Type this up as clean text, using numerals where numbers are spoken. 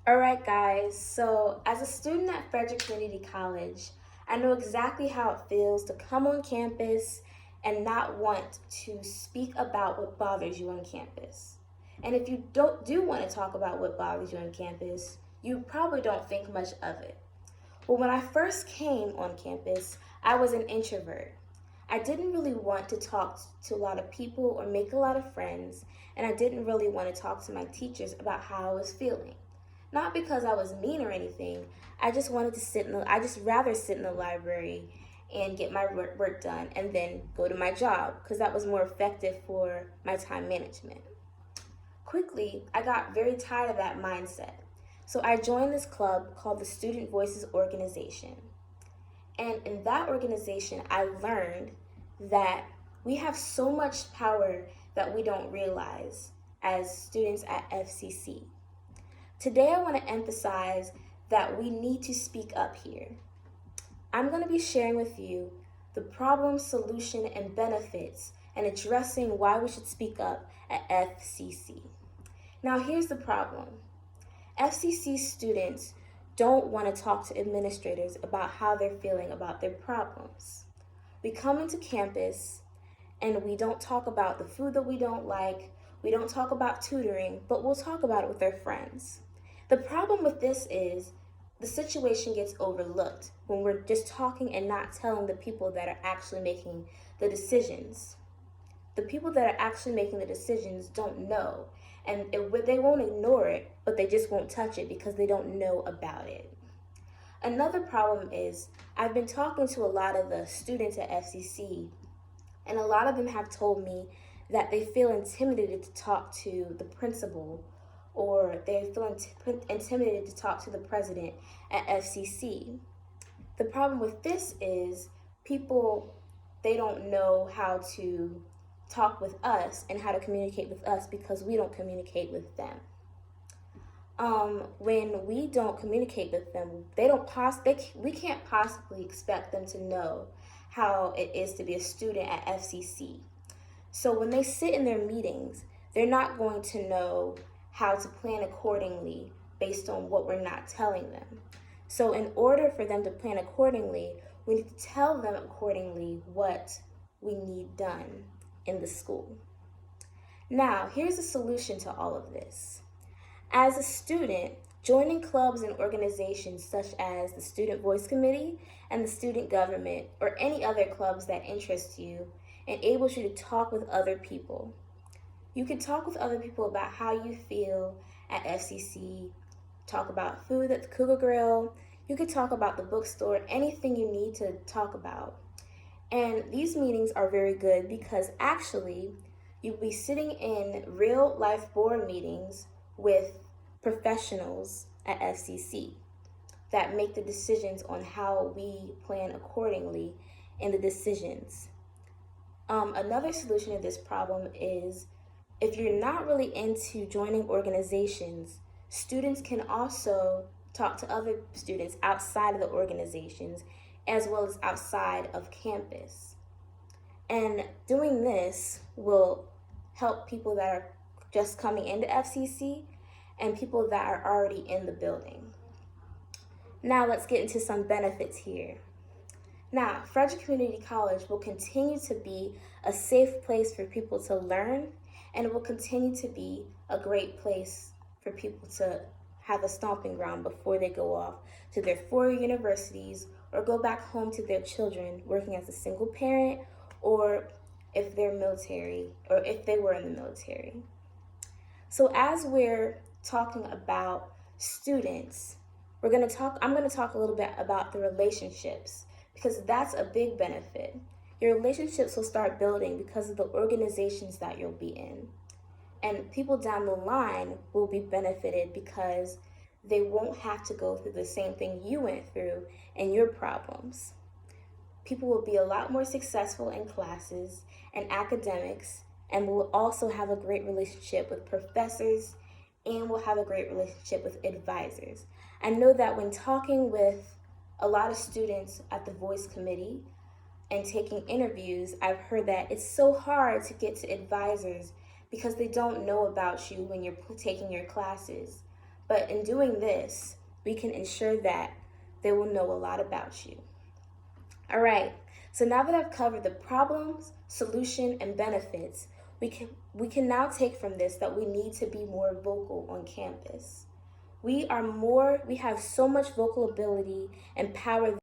All right, guys. So, as a student at Frederick Community College, I know exactly how it feels to come on campus and not want to speak about what bothers you on campus. And if you do want to talk about what bothers you on campus, you probably don't think much of it. Well, when I first came on campus, I was an introvert. I didn't really want to talk to a lot of people or make a lot of friends, and I didn't really want to talk to my teachers about how I was feeling. Not because I was mean or anything. I just wanted to I just rather sit in the library and get my work done and then go to my job because that was more effective for my time management. Quickly, I got very tired of that mindset. So I joined this club called the Student Voices Organization. And in that organization, I learned that we have so much power that we don't realize as students at FCC. Today, I want to emphasize that we need to speak up here. I'm going to be sharing with you the problem, solution, and benefits and addressing why we should speak up at FCC. Now, here's the problem. FCC students don't want to talk to administrators about how they're feeling about their problems. We come into campus and we don't talk about the food that we don't like, we don't talk about tutoring, but we'll talk about it with our friends. The problem with this is the situation gets overlooked when we're just talking and not telling the people that are actually making the decisions. The people that are actually making the decisions don't know, and they won't ignore it, but they just won't touch it because they don't know about it. Another problem is I've been talking to a lot of the students at FCC, and a lot of them have told me that they feel intimidated to talk to the principal or they feel intimidated to talk to the president at FCC. The problem with this is people, they don't know how to talk with us and how to communicate with us because we don't communicate with them. When we don't communicate with them, we can't possibly expect them to know how it is to be a student at FCC. So when they sit in their meetings, they're not going to know how to plan accordingly based on what we're not telling them. So in order for them to plan accordingly, we need to tell them accordingly what we need done in the school. Now, here's a solution to all of this. As a student, joining clubs and organizations such as the Student Voice Committee and the Student Government or any other clubs that interest you enables you to talk with other people. You can talk with other people about how you feel at FCC, talk about food at the Cougar Grill, you could talk about the bookstore, anything you need to talk about. And these meetings are very good because actually you'll be sitting in real life board meetings with professionals at FCC that make the decisions on how we plan accordingly in the decisions. Another solution to this problem is if you're not really into joining organizations, students can also talk to other students outside of the organizations as well as outside of campus. And doing this will help people that are just coming into FCC and people that are already in the building. Now let's get into some benefits here. Now, Frederick Community College will continue to be a safe place for people to learn, and it will continue to be a great place for people to have a stomping ground before they go off to their four-year universities or go back home to their children working as a single parent or if they're military or if they were in the military. So as we're talking about students, I'm going to talk a little bit about the relationships because that's a big benefit. Your relationships will start building because of the organizations that you'll be in. And people down the line will be benefited because they won't have to go through the same thing you went through and your problems. People will be a lot more successful in classes and academics and will also have a great relationship with professors and will have a great relationship with advisors. I know that when talking with a lot of students at the Voice Committee and taking interviews, I've heard that it's so hard to get to advisors because they don't know about you when you're taking your classes. But in doing this, we can ensure that they will know a lot about you. All right, so now that I've covered the problems, solution, and benefits, we can now take from this that we need to be more vocal on campus. We have so much vocal ability and power